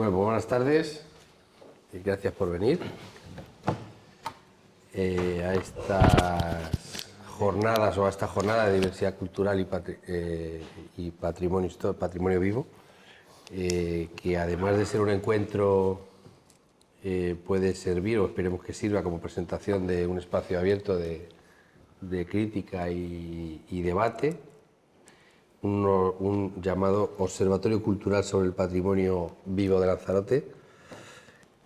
Bueno, pues buenas tardes y gracias por venir a estas jornadas o a esta jornada de diversidad cultural y patrimonio vivo, que además de ser un encuentro puede servir, o esperemos que sirva, como presentación de un espacio abierto de crítica y debate, un llamado Observatorio Cultural sobre el Patrimonio Vivo de Lanzarote,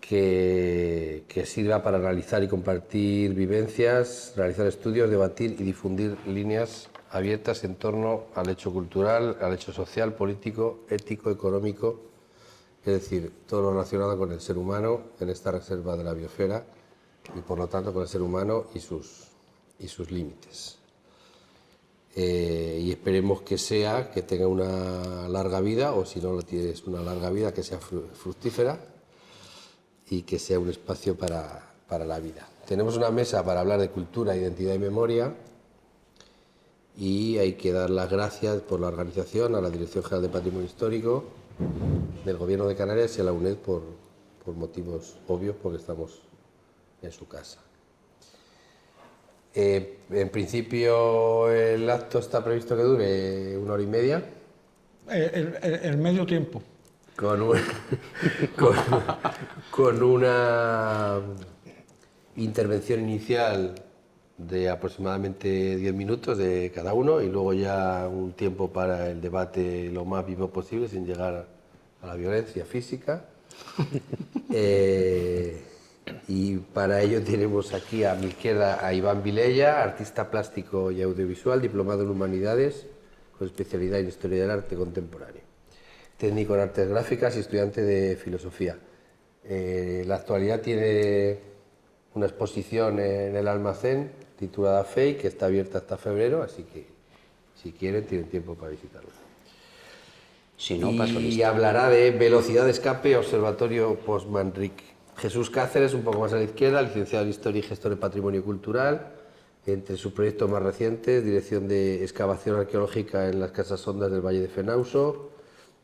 que sirva para analizar y compartir vivencias, realizar estudios, debatir y difundir líneas abiertas en torno al hecho cultural, al hecho social, político, ético, económico, es decir, todo lo relacionado con el ser humano en esta reserva de la biosfera y por lo tanto con el ser humano y sus límites. Y esperemos que tenga una larga vida, o si no lo tienes una larga vida, que sea fructífera y que sea un espacio para la vida. Tenemos una mesa para hablar de cultura, identidad y memoria, y hay que dar las gracias por la organización a la Dirección General de Patrimonio Histórico del Gobierno de Canarias y a la UNED por motivos obvios, porque estamos en su casa. En principio el acto está previsto que dure 1 hora y media. El medio tiempo. Con una intervención inicial de aproximadamente 10 minutos de cada uno y luego ya un tiempo para el debate lo más vivo posible sin llegar a la violencia física. Y para ello tenemos aquí a mi izquierda a Iván Vilella, artista plástico y audiovisual, diplomado en Humanidades, con especialidad en Historia del Arte Contemporáneo, técnico en Artes Gráficas y estudiante de Filosofía. En la actualidad tiene una exposición en el Almacén titulada FEI, que está abierta hasta febrero, así que si quieren tienen tiempo para visitarla. Si no, paso Y lista. hablará de Velocidad de Escape, Observatorio Postmanrique. Jesús Cáceres, un poco más a la izquierda, licenciado en Historia y gestor de Patrimonio Cultural. Entre sus proyectos más recientes, dirección de excavación arqueológica en las casas hondas del Valle de Fenauso,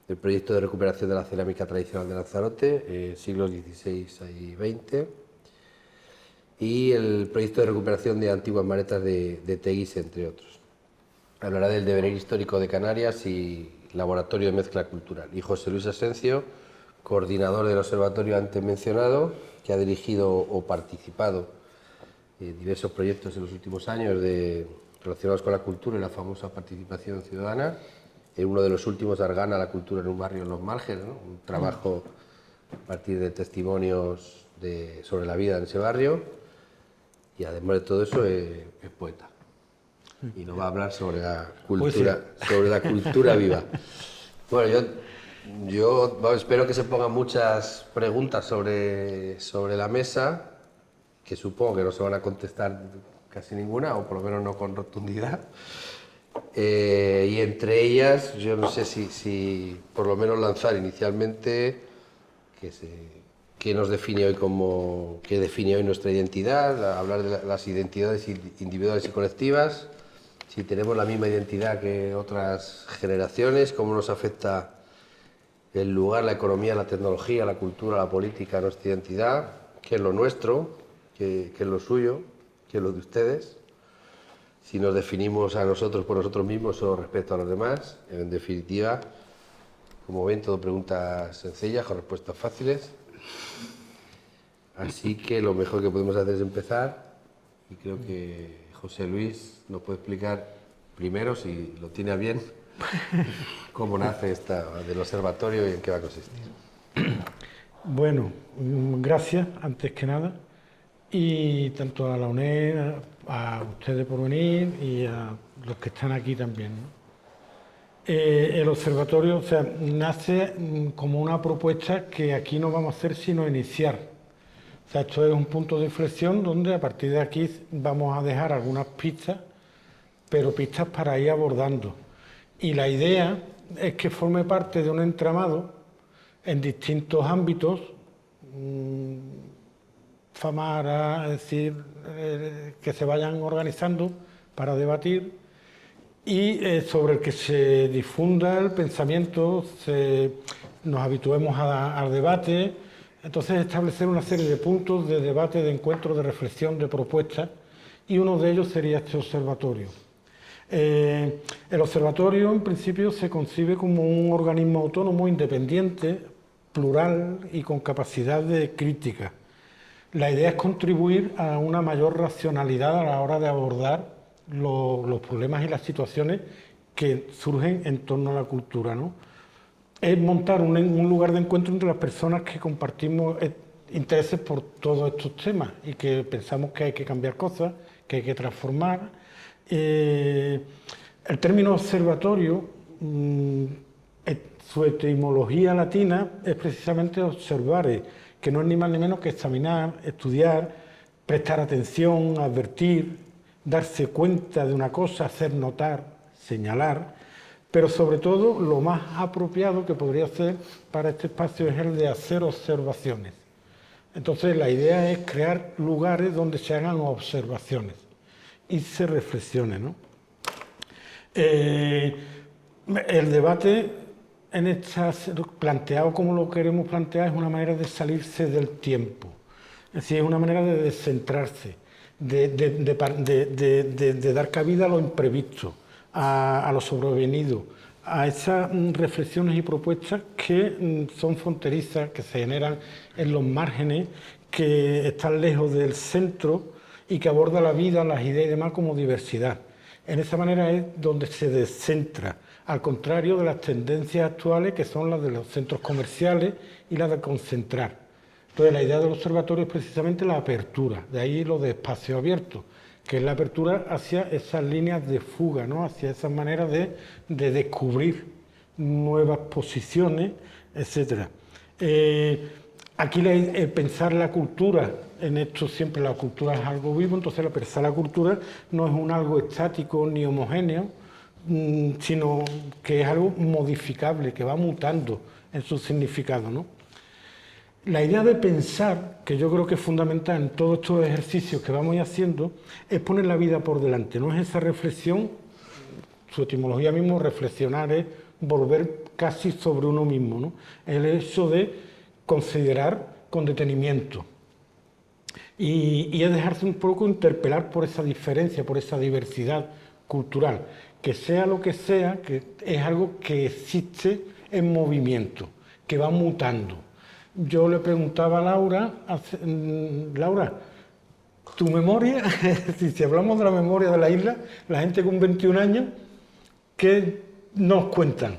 el proyecto de recuperación de la cerámica tradicional de Lanzarote, siglos XVI y XX, y el proyecto de recuperación de antiguas maretas de Teguise, entre otros. Hablará del devenir histórico de Canarias y laboratorio de mezcla cultural. Y José Luis Asencio, coordinador del observatorio antes mencionado, que ha dirigido o participado en diversos proyectos en los últimos años relacionados con la cultura y la famosa participación ciudadana. En uno de los últimos, Argana, la cultura en un barrio en Los Márgenes, ¿no? Un trabajo a partir de testimonios sobre la vida en ese barrio. Y además de todo eso es poeta. Y nos va a hablar sobre la cultura viva. Bueno, yo espero que se pongan muchas preguntas sobre la mesa, que supongo que no se van a contestar casi ninguna, o por lo menos no con rotundidad. Y entre ellas, yo no sé si por lo menos lanzar inicialmente qué nos define hoy qué define hoy nuestra identidad, hablar de las identidades individuales y colectivas, si tenemos la misma identidad que otras generaciones, cómo nos afecta el lugar, la economía, la tecnología, la cultura, la política, nuestra identidad, qué es lo nuestro, qué es lo suyo, qué es lo de ustedes, si nos definimos a nosotros por nosotros mismos o respecto a los demás. En definitiva, como ven, todo preguntas sencillas con respuestas fáciles. Así que lo mejor que podemos hacer es empezar, y creo que José Luis nos puede explicar primero, si lo tiene a bien, cómo nace del observatorio y en qué va a consistir. Bueno, gracias antes que nada, y tanto a la UNED, a ustedes por venir y a los que están aquí también, ¿no? El observatorio, o sea, nace como una propuesta que aquí no vamos a hacer sino iniciar. O sea, esto es un punto de inflexión donde a partir de aquí vamos a dejar algunas pistas, pero pistas para ir abordando. Y la idea es que forme parte de un entramado en distintos ámbitos, FAMARA, es decir, que se vayan organizando para debatir, y sobre el que se difunda el pensamiento, nos habituemos al debate. Entonces, establecer una serie de puntos de debate, de encuentro, de reflexión, de propuestas, y uno de ellos sería este observatorio. El observatorio, en principio, se concibe como un organismo autónomo, independiente, plural y con capacidad de crítica. La idea es contribuir a una mayor racionalidad a la hora de abordar los problemas y las situaciones que surgen en torno a la cultura, ¿no? Es montar un lugar de encuentro entre las personas que compartimos intereses por todos estos temas y que pensamos que hay que cambiar cosas, que hay que transformar. El término observatorio, su etimología latina es precisamente observare, que no es ni más ni menos que examinar, estudiar, prestar atención, advertir, darse cuenta de una cosa, hacer notar, señalar. Pero sobre todo, lo más apropiado que podría ser para este espacio es el de hacer observaciones. Entonces, la idea es crear lugares donde se hagan observaciones y se reflexione, ¿no? El debate, planteado como lo queremos plantear, es una manera de salirse del tiempo. Es decir, es una manera de descentrarse, de dar cabida a lo imprevisto, a lo sobrevenido, a esas reflexiones y propuestas que son fronterizas, que se generan en los márgenes, que están lejos del centro y que aborda la vida, las ideas y demás como diversidad. En esa manera es donde se descentra, al contrario de las tendencias actuales que son las de los centros comerciales y las de concentrar. Entonces, la idea del observatorio es precisamente la apertura, de ahí lo de espacio abierto, que es la apertura hacia esas líneas de fuga, ¿no? Hacia esas maneras de descubrir nuevas posiciones, etc. Aquí pensar la cultura, en esto siempre la cultura es algo vivo, entonces pensar la cultura no es un algo estático ni homogéneo, sino que es algo modificable, que va mutando en su significado, ¿no? La idea de pensar, que yo creo que es fundamental en todos estos ejercicios que vamos haciendo, es poner la vida por delante, no es esa reflexión, su etimología mismo, reflexionar es volver casi sobre uno mismo, ¿no? El hecho de considerar con detenimiento y es dejarse un poco interpelar por esa diferencia, por esa diversidad cultural, que sea lo que sea, que es algo que existe en movimiento, que va mutando. Yo le preguntaba a Laura, Laura, tu memoria, si hablamos de la memoria de la isla, la gente con 21 años, ¿qué nos cuentan?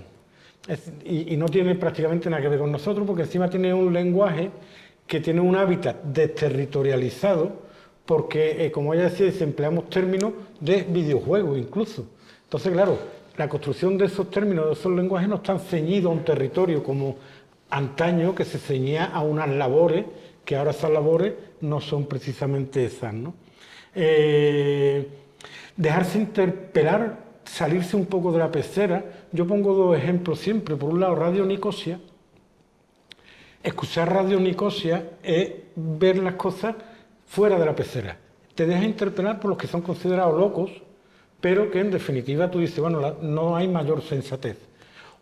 Y no tiene prácticamente nada que ver con nosotros, porque encima tiene un lenguaje que tiene un hábitat desterritorializado, porque, como ella decía, empleamos términos de videojuegos incluso. Entonces, claro, la construcción de esos términos, de esos lenguajes, no están ceñidos a un territorio como antaño, que se ceñía a unas labores, que ahora esas labores no son precisamente esas, ¿no? Dejarse interpelar, salirse un poco de la pecera. Yo pongo dos ejemplos siempre. Por un lado, Radio Nicosia. Escuchar Radio Nicosia es ver las cosas fuera de la pecera. Te deja interpelar por los que son considerados locos, pero que en definitiva tú dices, bueno, no hay mayor sensatez.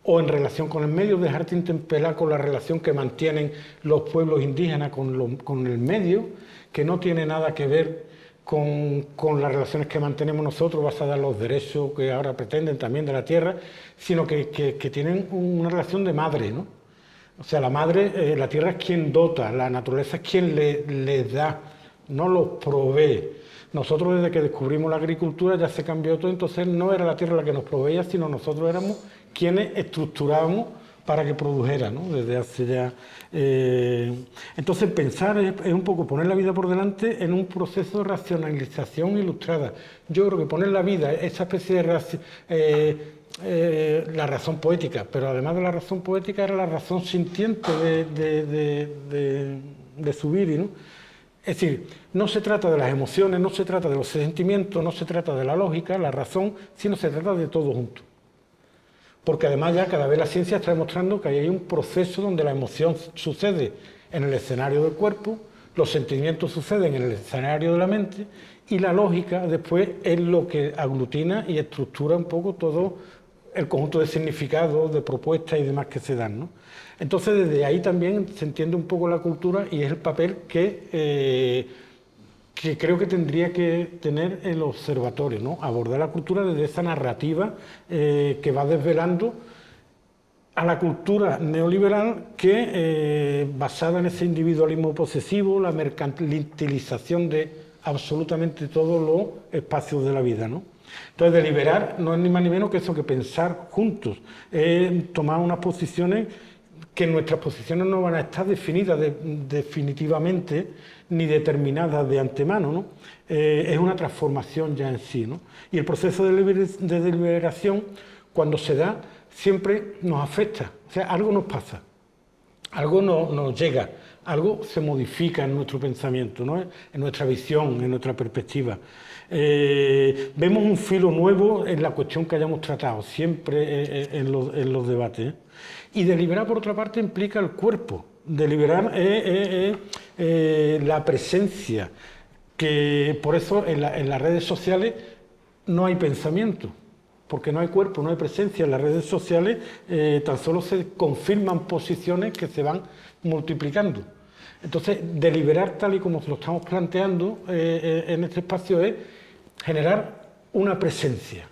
O en relación con el medio, dejarte interpelar con la relación que mantienen los pueblos indígenas con el medio, que no tiene nada que ver con las relaciones que mantenemos nosotros basadas en los derechos que ahora pretenden también de la tierra, sino que tienen una relación de madre, ¿no? O sea, la madre, la tierra es quien dota, la naturaleza es quien les da, no los provee. Nosotros desde que descubrimos la agricultura ya se cambió todo, entonces no era la tierra la que nos proveía, sino nosotros éramos quienes estructurábamos para que produjera, ¿no? Desde hace ya... Entonces pensar es un poco poner la vida por delante en un proceso de racionalización ilustrada. Yo creo que poner la vida, esa especie de la razón poética, pero además de la razón poética era la razón sintiente de subir, ¿no? Es decir, no se trata de las emociones, no se trata de los sentimientos, no se trata de la lógica, la razón, sino se trata de todo junto. Porque además ya cada vez la ciencia está demostrando que hay un proceso donde la emoción sucede en el escenario del cuerpo, los sentimientos suceden en el escenario de la mente y la lógica después es lo que aglutina y estructura un poco todo el conjunto de significados, de propuestas y demás que se dan, ¿no? Entonces, desde ahí también se entiende un poco la cultura y es el papel que creo que tendría que tener el observatorio, ¿no? Abordar la cultura desde esa narrativa que va desvelando a la cultura neoliberal que, basada en ese individualismo posesivo, la mercantilización de absolutamente todos los espacios de la vida, ¿no? Entonces, deliberar no es ni más ni menos que eso, que pensar juntos, tomar unas posiciones que nuestras posiciones no van a estar definidas definitivamente ni determinadas de antemano, ¿no? Es una transformación ya en sí, ¿no? Y el proceso de deliberación, cuando se da, siempre nos afecta, o sea, algo nos pasa, algo nos llega, algo se modifica en nuestro pensamiento, ¿no? En nuestra visión, en nuestra perspectiva. Vemos un filo nuevo en la cuestión que hayamos tratado, siempre en los debates, ¿eh? Y deliberar, por otra parte, implica el cuerpo. Deliberar es la presencia, que por eso en las redes sociales no hay pensamiento, porque no hay cuerpo, no hay presencia. En las redes sociales tan solo se confirman posiciones que se van multiplicando. Entonces, deliberar tal y como lo estamos planteando en este espacio es generar una presencia.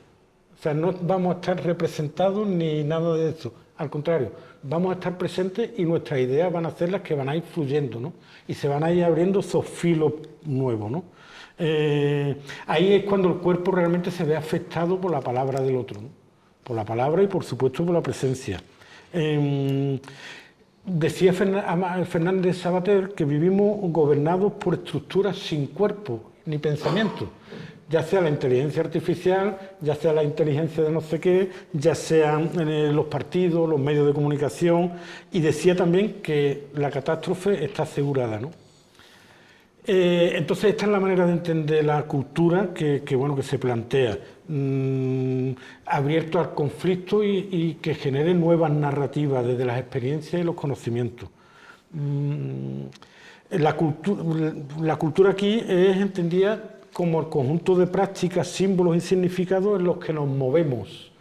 O sea, no vamos a estar representados ni nada de eso. Al contrario, vamos a estar presentes y nuestras ideas van a ser las que van a ir fluyendo, ¿no? Y se van a ir abriendo esos filos nuevos, ¿no? Ahí es cuando el cuerpo realmente se ve afectado por la palabra del otro, ¿no? Por la palabra y, por supuesto, por la presencia. Decía Fernández Sabater que vivimos gobernados por estructuras sin cuerpo ni pensamiento, ya sea la inteligencia artificial, ya sea la inteligencia de no sé qué, ya sean los partidos, los medios de comunicación, y decía también que la catástrofe está asegurada, ¿no? Entonces esta es la manera de entender la cultura que se plantea, abierto al conflicto y que genere nuevas narrativas desde las experiencias y los conocimientos. La cultura aquí es entendida como el conjunto de prácticas, símbolos y significados en los que nos movemos.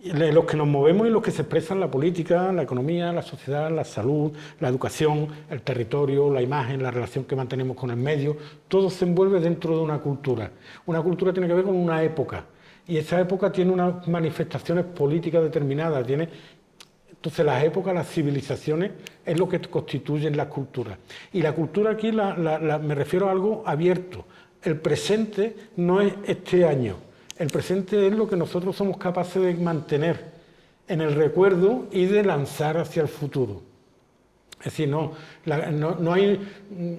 En los que nos movemos y los que se expresan la política, la economía, la sociedad, la salud, la educación, el territorio, la imagen, la relación que mantenemos con el medio, todo se envuelve dentro de una cultura. Una cultura tiene que ver con una época, y esa época tiene unas manifestaciones políticas determinadas. Entonces las épocas, las civilizaciones, es lo que constituyen las culturas. Y la cultura aquí me refiero a algo abierto. El presente no es este año. El presente es lo que nosotros somos capaces de mantener en el recuerdo y de lanzar hacia el futuro. Es decir, no hay,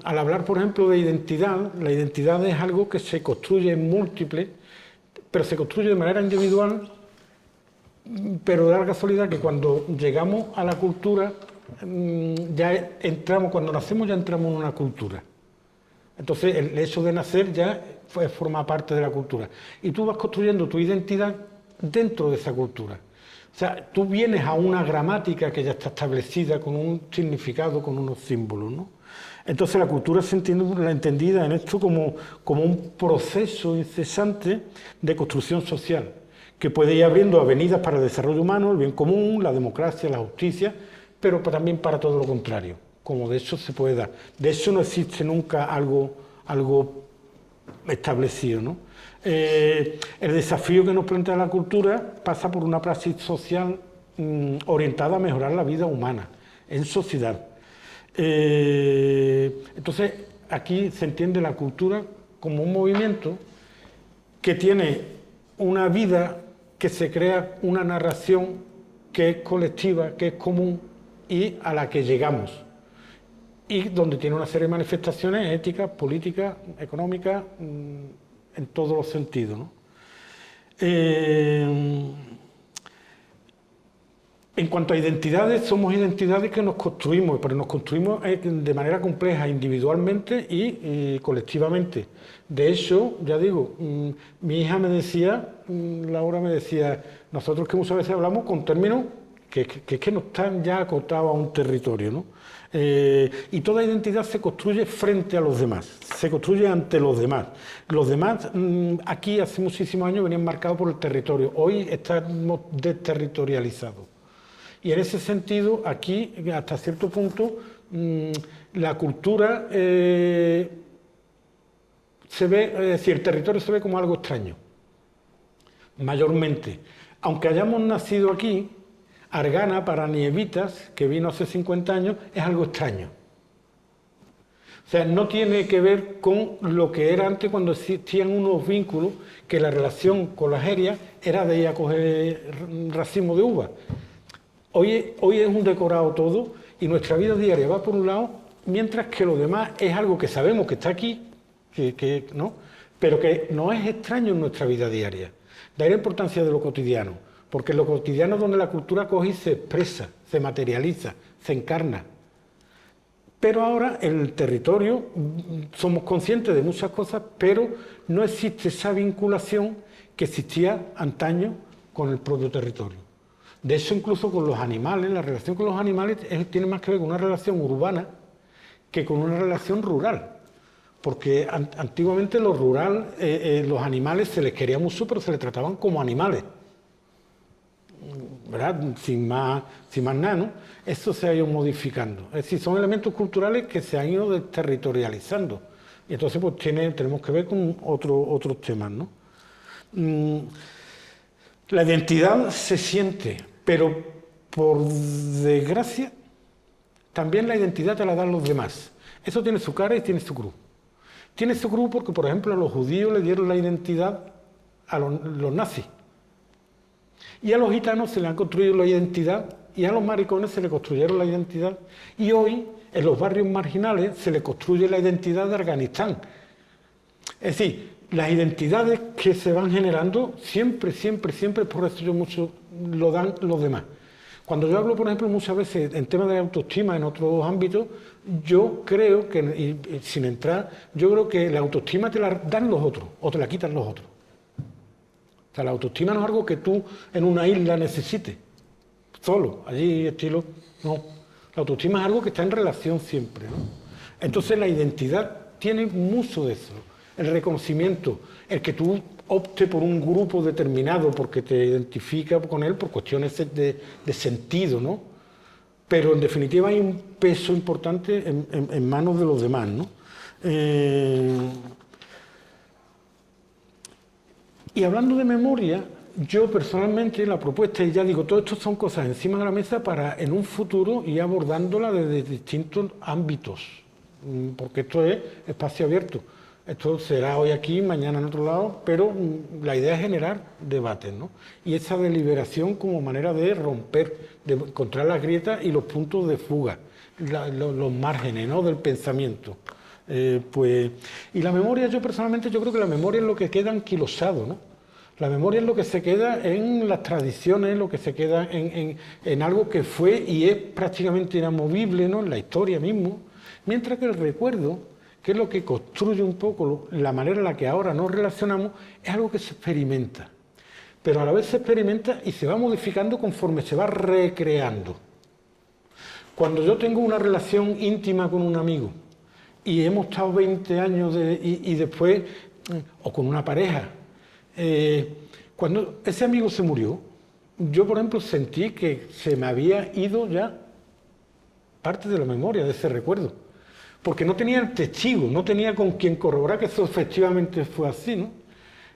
al hablar, por ejemplo, de identidad, la identidad es algo que se construye en múltiples, pero se construye de manera individual, pero da la casualidad que cuando llegamos a la cultura, cuando nacemos ya entramos en una cultura. Entonces, el hecho de nacer ya forma parte de la cultura. Y tú vas construyendo tu identidad dentro de esa cultura. O sea, tú vienes a una gramática que ya está establecida, con un significado, con unos símbolos, ¿no? Entonces, la cultura se entiende, la entendida en esto como un proceso incesante de construcción social, que puede ir abriendo avenidas para el desarrollo humano, el bien común, la democracia, la justicia, pero también para todo lo contrario, como de eso se puede dar. De eso no existe nunca algo establecido, ¿no? El desafío que nos plantea la cultura pasa por una praxis social orientada a mejorar la vida humana en sociedad. Entonces, aquí se entiende la cultura como un movimiento que tiene una vida, que se crea una narración que es colectiva, que es común y a la que llegamos, y donde tiene una serie de manifestaciones éticas, políticas, económicas, en todos los sentidos, ¿no? En cuanto a identidades, somos identidades que nos construimos, pero nos construimos de manera compleja, individualmente y colectivamente. De hecho, ya digo, mi hija me decía, Laura me decía, nosotros que muchas veces hablamos con términos que no están ya acotados a un territorio, ¿no? Y toda identidad se construye frente a los demás, se construye ante los demás. Los demás, aquí hace muchísimos años venían marcados por el territorio, hoy estamos desterritorializados. Y en ese sentido, aquí, hasta cierto punto, la cultura se ve, es decir, el territorio se ve como algo extraño, mayormente. Aunque hayamos nacido aquí, Argana para Nievitas, que vino hace 50 años, es algo extraño. O sea, no tiene que ver con lo que era antes cuando existían unos vínculos, que la relación con las herias era de ir a coger racimo de uva. Hoy es un decorado todo y nuestra vida diaria va por un lado, mientras que lo demás es algo que sabemos que está aquí, ¿no? Pero que no es extraño en nuestra vida diaria. De ahí la importancia de lo cotidiano, porque en lo cotidiano es donde la cultura coge y se expresa, se materializa, se encarna. Pero ahora en el territorio somos conscientes de muchas cosas, pero no existe esa vinculación que existía antaño con el propio territorio. De hecho, incluso con los animales, la relación con los animales tiene más que ver con una relación urbana que con una relación rural. Porque antiguamente lo rural, los animales se les quería mucho, pero se les trataban como animales, ¿verdad? Sin más nada, ¿no? Eso se ha ido modificando. Es decir, son elementos culturales que se han ido desterritorializando. Y entonces pues tenemos que ver con otros temas, ¿no? La identidad se siente, pero por desgracia también la identidad te la dan los demás. Eso tiene su cara y tiene su cruz. Tiene su cruz porque, por ejemplo, a los judíos le dieron la identidad a los nazis. Y a los gitanos se le han construido la identidad y a los maricones se le construyeron la identidad. Y hoy, en los barrios marginales, se le construye la identidad de Afganistán. Es decir, las identidades que se van generando siempre, por eso yo mucho lo dan los demás. Cuando yo hablo, por ejemplo, muchas veces en temas de autoestima en otros ámbitos, yo creo que, y sin entrar, yo creo que la autoestima te la dan los otros o te la quitan los otros. O sea, la autoestima no es algo que tú en una isla necesites, solo, allí estilo, no. La autoestima es algo que está en relación siempre, ¿no? Entonces la identidad tiene mucho de eso, el reconocimiento, el que tú opte por un grupo determinado porque te identifica con él por cuestiones de sentido, ¿no? Pero en definitiva hay un peso importante en manos de los demás, ¿no? Y hablando de memoria, yo personalmente la propuesta, y ya digo, todo esto son cosas encima de la mesa para en un futuro ir abordándola desde distintos ámbitos, porque esto es espacio abierto. Esto será hoy aquí, mañana en otro lado, pero la idea es generar debates, ¿no? Y esa deliberación como manera de romper, de encontrar las grietas y los puntos de fuga, los márgenes, ¿no?, del pensamiento. Y la memoria, yo personalmente, yo creo que la memoria es lo que queda anquilosado, ¿no? La memoria es lo que se queda en las tradiciones, lo que se queda en algo que fue y es prácticamente inamovible, ¿no?, en la historia mismo, mientras que el recuerdo, que es lo que construye un poco la manera en la que ahora nos relacionamos, es algo que se experimenta. Pero a la vez se experimenta y se va modificando conforme se va recreando. Cuando yo tengo una relación íntima con un amigo y hemos estado 20 años y después, o con una pareja, cuando ese amigo se murió, yo por ejemplo sentí que se me había ido ya parte de la memoria de ese recuerdo. Porque no tenía el testigo, no tenía con quien corroborar que eso efectivamente fue así, ¿no?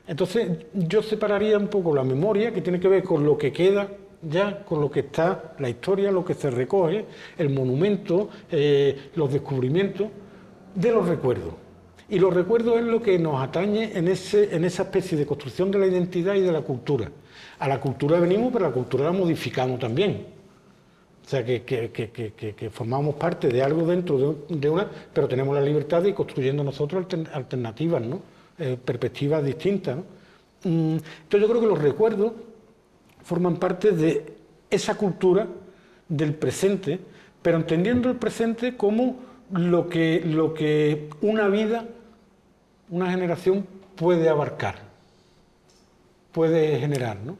Entonces yo separaría un poco la memoria, que tiene que ver con lo que queda ya, con lo que está, la historia, lo que se recoge, el monumento, los descubrimientos, de los recuerdos. Y los recuerdos es lo que nos atañe en esa especie de construcción de la identidad y de la cultura. A la cultura venimos, pero la cultura la modificamos también. O sea, que formamos parte de algo dentro de una, pero tenemos la libertad de ir construyendo nosotros alternativas, ¿no? Perspectivas distintas, ¿no? Entonces yo creo que los recuerdos forman parte de esa cultura del presente, pero entendiendo el presente como lo que una vida, una generación puede abarcar, puede generar, ¿no?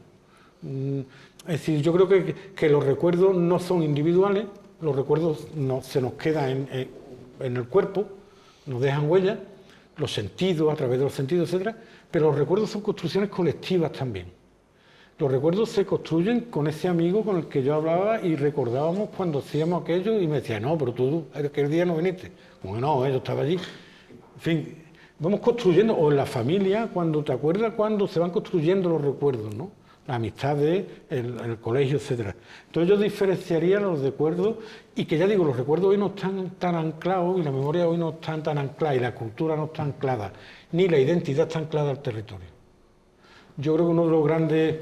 Es decir, yo creo que los recuerdos no son individuales, los recuerdos se nos quedan en el cuerpo, nos dejan huellas, los sentidos, a través de los sentidos, etcétera, pero los recuerdos son construcciones colectivas también. Los recuerdos se construyen con ese amigo con el que yo hablaba y recordábamos cuando hacíamos aquello y me decía, no, pero tú aquel día no viniste. Como que no, yo estaba allí. En fin, vamos construyendo, o en la familia, cuando te acuerdas, cuando se van construyendo los recuerdos, ¿no? Las amistades, el colegio, etcétera. Entonces yo diferenciaría los recuerdos y que ya digo, los recuerdos hoy no están tan anclados y la memoria hoy no está tan anclada y la cultura no está anclada, ni la identidad está anclada al territorio. Yo creo que uno de los grandes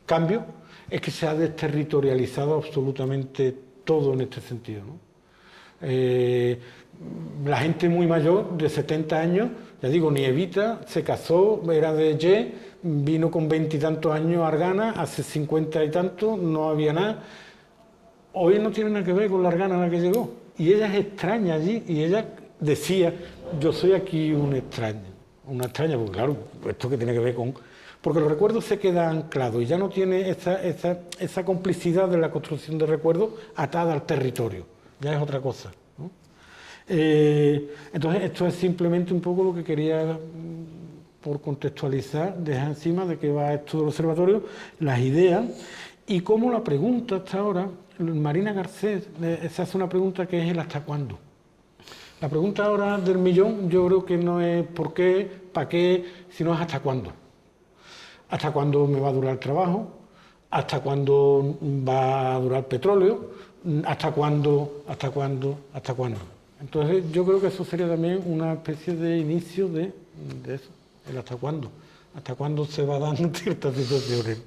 cambios es que se ha desterritorializado absolutamente todo en este sentido, ¿no? La gente muy mayor, de 70 años, ya digo, ni Evita, se casó, era de Ye, vino con 20 y tantos años a Argana, hace 50 y tantos, no había nada. Hoy no tiene nada que ver con la Argana a la que llegó. Y ella es extraña allí, y ella decía, yo soy aquí una extraña, porque claro, esto que tiene que ver con... Porque los recuerdos se quedan anclados y ya no tiene esa complicidad de la construcción de recuerdos atada al territorio, ya es otra cosa, ¿no? Entonces esto es simplemente un poco lo que quería, por contextualizar, dejar encima de qué va esto del observatorio, las ideas y cómo la pregunta hasta ahora, Marina Garcés se hace una pregunta que es el hasta cuándo. La pregunta ahora del millón yo creo que no es por qué, para qué, sino es hasta cuándo. ¿Hasta cuándo me va a durar el trabajo? ¿Hasta cuándo va a durar el petróleo? ¿Hasta cuándo? ¿Hasta cuándo? ¿Hasta cuándo? Entonces yo creo que eso sería también una especie de inicio de eso, el hasta cuándo. ¿Hasta cuándo se va dando ciertas situaciones?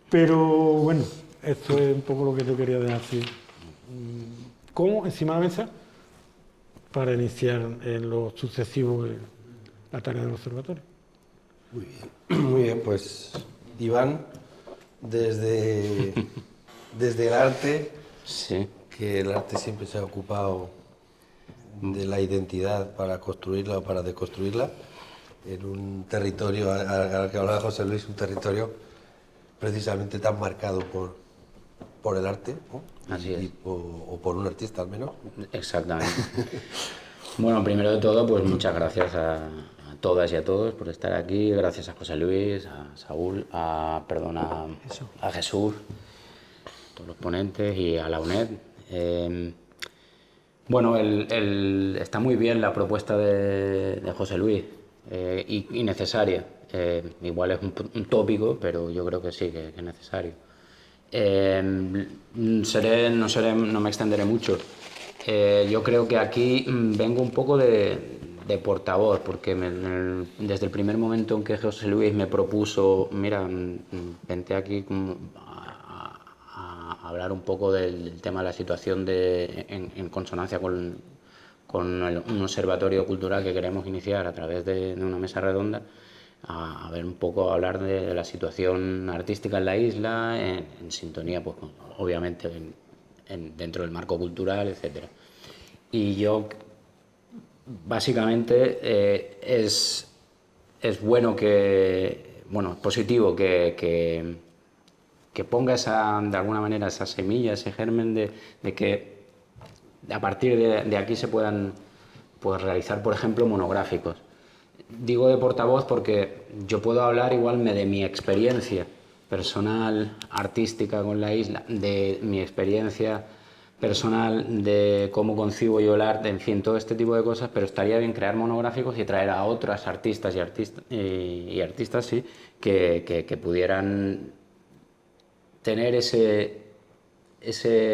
Pero bueno, esto es un poco lo que yo quería dejar así. ¿Cómo? Encima de la mesa, para iniciar en lo sucesivo la tarea del observatorio. Muy bien, pues Iván, desde el arte, Sí. que el arte siempre se ha ocupado de la identidad para construirla o para deconstruirla, en un territorio, al que hablaba José Luis, un territorio precisamente tan marcado por el arte, ¿no? Así es. O por un artista al menos. Exactamente. Bueno, primero de todo, pues muchas gracias a todas y a todos por estar aquí. Gracias a José Luis, a Saúl, a Jesús, todos los ponentes y a la UNED. Bueno, está muy bien la propuesta de José Luis y necesaria. Igual es un tópico, pero yo creo que sí, que es necesario. No me extenderé mucho. Yo creo que aquí vengo un poco de portavoz, porque desde el primer momento en que José Luis me propuso, mira, vente aquí a hablar un poco del tema de la situación en consonancia con un observatorio cultural que queremos iniciar a través de una mesa redonda, a ver un poco, hablar de la situación artística en la isla, en sintonía, pues obviamente dentro del marco cultural, etcétera. Y yo, básicamente, es bueno es positivo que ponga de alguna manera esa semilla, ese germen de que a partir de aquí se puedan realizar, por ejemplo, monográficos. Digo de portavoz porque yo puedo hablar igualmente de mi experiencia personal, artística con la isla, de mi experiencia personal de cómo concibo yo el arte, en fin, todo este tipo de cosas, pero estaría bien crear monográficos y traer a otras artistas y artistas sí, que pudieran tener ese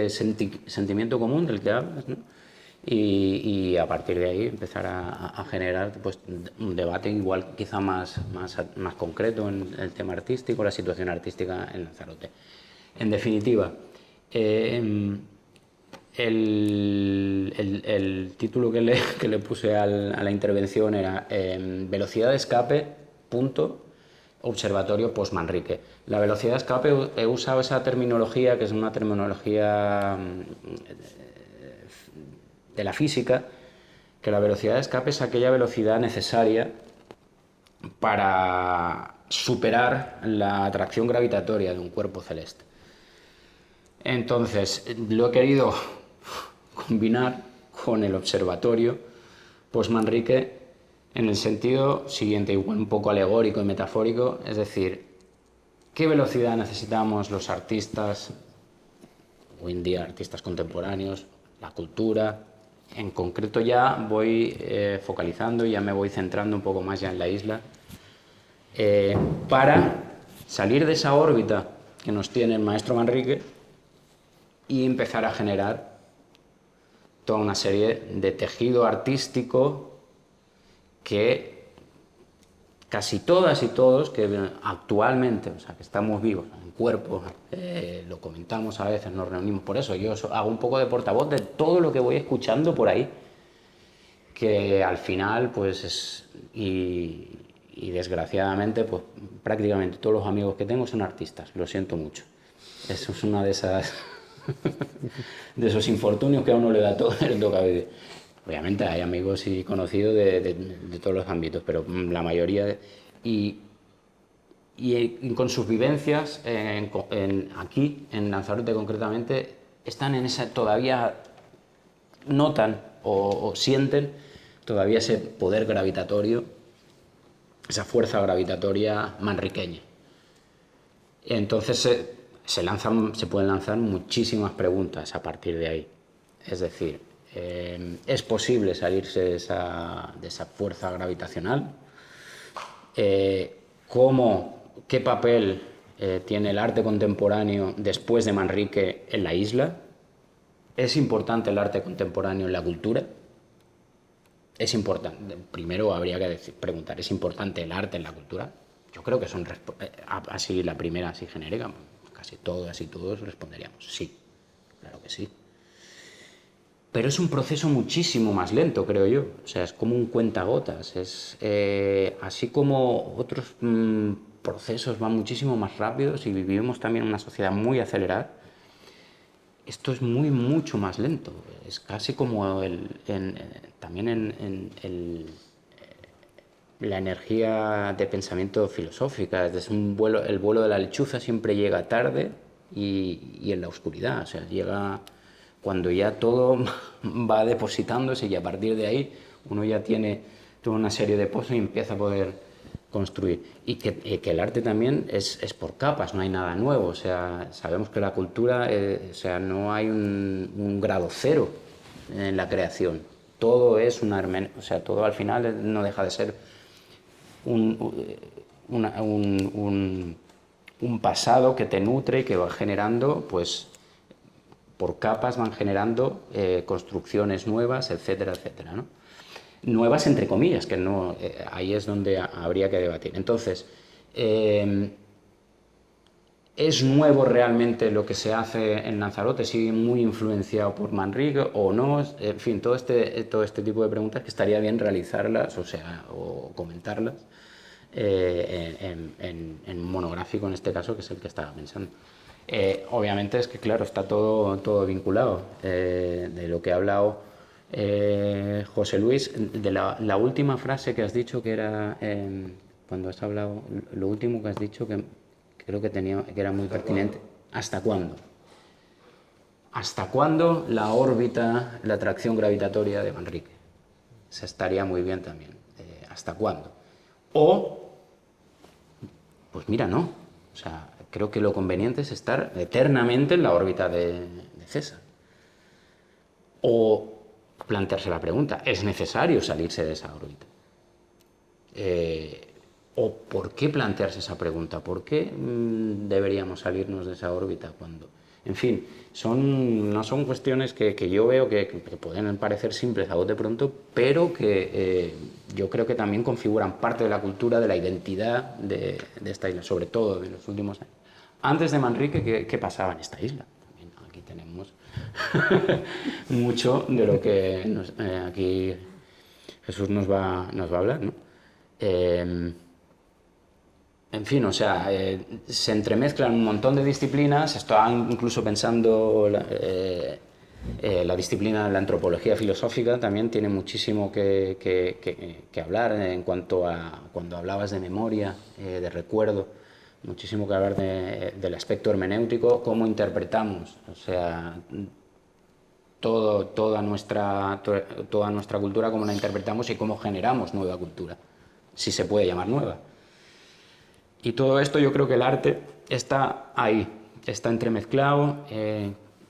sentimiento común del que hablas, ¿no? Y a partir de ahí empezar a generar, pues, un debate igual quizá más concreto en el tema artístico, la situación artística en Lanzarote. En definitiva, el título que le puse a la intervención era Velocidad de escape, observatorio post-Manrique. La velocidad de escape, he usado esa terminología, que es una terminología de la física, que la velocidad de escape es aquella velocidad necesaria para superar la atracción gravitatoria de un cuerpo celeste. Entonces, lo he querido combinar con el observatorio post-Manrique en el sentido siguiente, igual un poco alegórico y metafórico, es decir, ¿Qué velocidad necesitamos los artistas, hoy en día artistas contemporáneos, la cultura? En concreto ya voy focalizando y ya me voy centrando un poco más ya en la isla, para salir de esa órbita que nos tiene el maestro Manrique y empezar a generar toda una serie de tejido artístico que casi todas y todos que actualmente, o sea, que estamos vivos en cuerpo, lo comentamos a veces, nos reunimos por eso, yo hago un poco de portavoz de todo lo que voy escuchando por ahí, que al final, pues, y desgraciadamente, pues prácticamente todos los amigos que tengo son artistas, lo siento mucho. Eso es una de esas... de esos infortunios que a uno le da todo, le toca vivir. Obviamente hay amigos y conocidos de todos los ámbitos, pero la mayoría... Y con sus vivencias aquí, en Lanzarote concretamente, están en esa... todavía notan o sienten todavía ese poder gravitatorio, esa fuerza gravitatoria manriqueña. Entonces se pueden lanzar muchísimas preguntas a partir de ahí. Es decir, ¿es posible salirse de esa fuerza gravitacional? ¿Qué papel tiene el arte contemporáneo después de Manrique en la isla? ¿Es importante el arte contemporáneo en la cultura? Es importante. Primero habría que preguntar, ¿es importante el arte en la cultura? Yo creo que son así la primera, así genérica, casi todas y todos responderíamos sí, claro que sí. Pero es un proceso muchísimo más lento, creo yo. O sea, es como un cuentagotas. Así como otros procesos van muchísimo más rápidos y vivimos también en una sociedad muy acelerada, esto es mucho más lento. Es casi como también la energía de pensamiento filosófica. Es el vuelo de la lechuza siempre llega tarde y en la oscuridad. O sea, llega cuando ya todo va depositándose y a partir de ahí uno ya tiene toda una serie de pozos y empieza a poder construir. Y que el arte también es por capas, no hay nada nuevo. O sea, sabemos que la cultura, o sea, no hay un grado cero en la creación. Todo es o sea, todo al final no deja de ser un pasado que te nutre y que va generando, pues, por capas van generando construcciones nuevas, etcétera, etcétera, ¿no? Nuevas entre comillas, que no, ahí es donde habría que debatir. Entonces, ¿es nuevo realmente lo que se hace en Lanzarote? ¿Sigue muy influenciado por Manrique o no? En fin, todo este tipo de preguntas que estaría bien realizarlas, o sea, o comentarlas en un monográfico, en este caso, que es el que estaba pensando. Obviamente es que, claro, está todo vinculado. De lo que ha hablado José Luis, de la última frase que has dicho, que era cuando has hablado, lo último que has dicho, que creo que era muy pertinente. ¿Hasta cuándo? ¿Hasta cuándo la órbita, la atracción gravitatoria de Manrique? Eso estaría muy bien también. ¿Hasta cuándo? O, pues mira, no. O sea, creo que lo conveniente es estar eternamente en la órbita de César. O plantearse la pregunta, ¿es necesario salirse de esa órbita? ¿O por qué plantearse esa pregunta? ¿Por qué deberíamos salirnos de esa órbita cuando...? En fin, no son cuestiones que yo veo que pueden parecer simples a bote pronto, pero que yo creo que también configuran parte de la cultura, de la identidad de esta isla, sobre todo de los últimos años. Antes de Manrique, ¿qué pasaba en esta isla? También aquí tenemos mucho de lo que aquí Jesús nos va a hablar, ¿no? En fin, o sea, se entremezclan un montón de disciplinas. Estaban incluso pensando la disciplina de la antropología filosófica también tiene muchísimo que hablar en cuanto a cuando hablabas de memoria, de recuerdo, muchísimo que hablar del aspecto hermenéutico, cómo interpretamos, o sea, toda nuestra cultura, cómo la interpretamos y cómo generamos nueva cultura, si se puede llamar nueva. Y todo esto yo creo que el arte está ahí, está entremezclado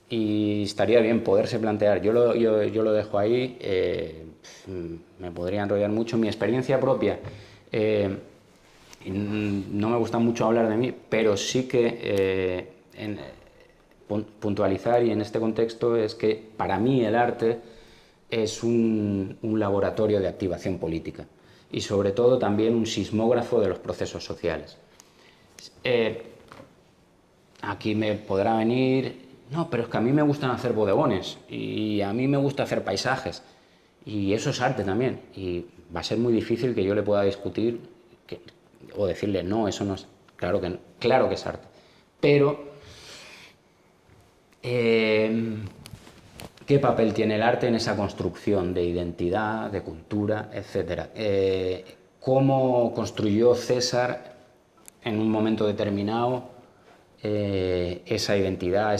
y estaría bien poderse plantear. Yo lo dejo ahí, me podría enrollar mucho. Mi experiencia propia, no me gusta mucho hablar de mí, pero sí que puntualizar, y en este contexto, es que para mí el arte es un laboratorio de activación política y sobre todo también un sismógrafo de los procesos sociales. Aquí me podrá venir, no, pero es que a mí me gustan hacer bodegones y a mí me gusta hacer paisajes y eso es arte también, y va a ser muy difícil que yo le pueda discutir o decirle, no, eso no es, claro que es arte, pero ¿qué papel tiene el arte en esa construcción de identidad, de cultura, etcétera? ¿Cómo construyó César en un momento determinado esa identidad?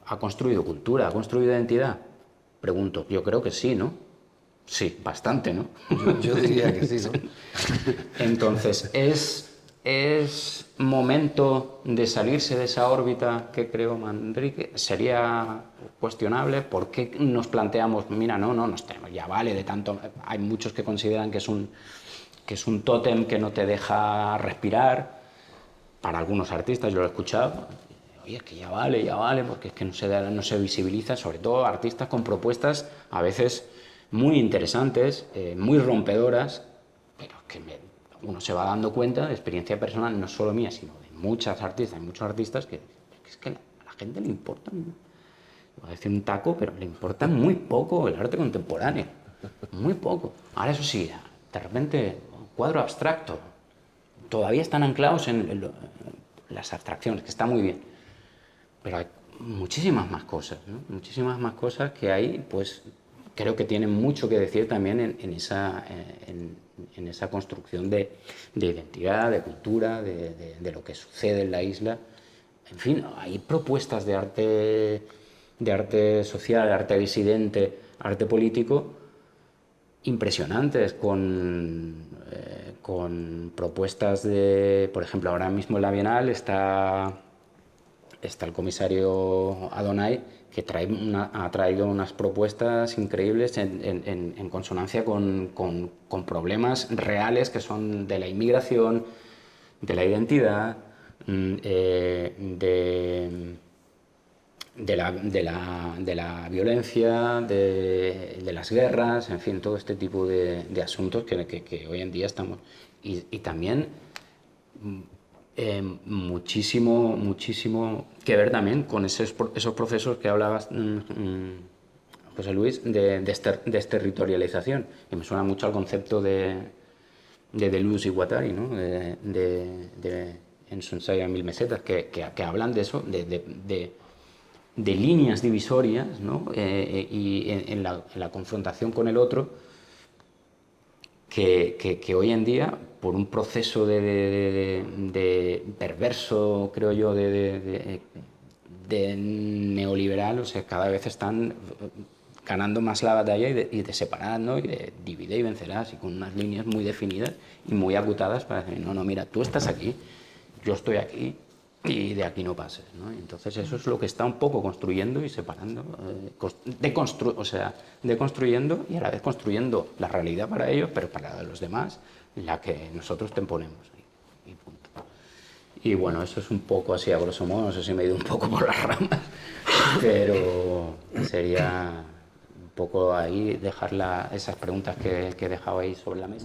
¿Ha construido cultura? ¿Ha construido identidad? Pregunto, yo creo que sí, ¿no? Sí, bastante, ¿no? Yo diría que sí, ¿no? Entonces, ¿es momento de salirse de esa órbita que creó Manrique? ¿Sería cuestionable? ¿Por qué nos planteamos, mira, no, nos tenemos, ya vale de tanto? Hay muchos que consideran que es un tótem que no te deja respirar. Para algunos artistas, yo lo he escuchado, oye, es que ya vale, porque es que no se visibiliza, sobre todo artistas con propuestas a veces muy interesantes, muy rompedoras, pero que uno se va dando cuenta de experiencia personal, no solo mía, sino de muchos artistas, que es que a la gente le importa, voy a decir un taco, pero le importa muy poco el arte contemporáneo, muy poco. Ahora eso sí, de repente, un cuadro abstracto, todavía están anclados en las abstracciones, que está muy bien, pero hay muchísimas más cosas, ¿no? Muchísimas más cosas que hay, pues creo que tienen mucho que decir también en esa construcción de identidad, de cultura, de lo que sucede en la isla. En fin, hay propuestas de arte social, de arte disidente, arte político, impresionantes, con propuestas de, por ejemplo, ahora mismo en la Bienal está el comisario Adonay, que ha traído unas propuestas increíbles en consonancia con problemas reales que son de la inmigración, de la identidad, de la violencia, de las guerras, en fin, todo este tipo de asuntos que hoy en día estamos. Y también muchísimo que ver también con esos procesos que hablabas, José Luis, de desterritorialización, que me suena mucho al concepto de Deleuze y Guattari, ¿no? En su ensayo a 1000 mesetas, que hablan de eso, de líneas divisorias, ¿no? Y en la confrontación con el otro, que hoy en día, por un proceso de perverso, creo yo, de neoliberal, o sea, cada vez están ganando más la batalla y de separar, ¿no? Y de divide y vencerás, y con unas líneas muy definidas y muy acutadas para decir, no, mira, tú estás aquí, yo estoy aquí, y de aquí no pases, ¿no? Entonces eso es lo que está un poco construyendo y separando, deconstruyendo y a la vez construyendo la realidad para ellos, pero para los demás, la que nosotros te ponemos. Y punto. Y bueno, eso es un poco así a grosso modo, no sé si me he ido un poco por las ramas, pero sería un poco ahí dejar esas preguntas que he dejado ahí sobre la mesa.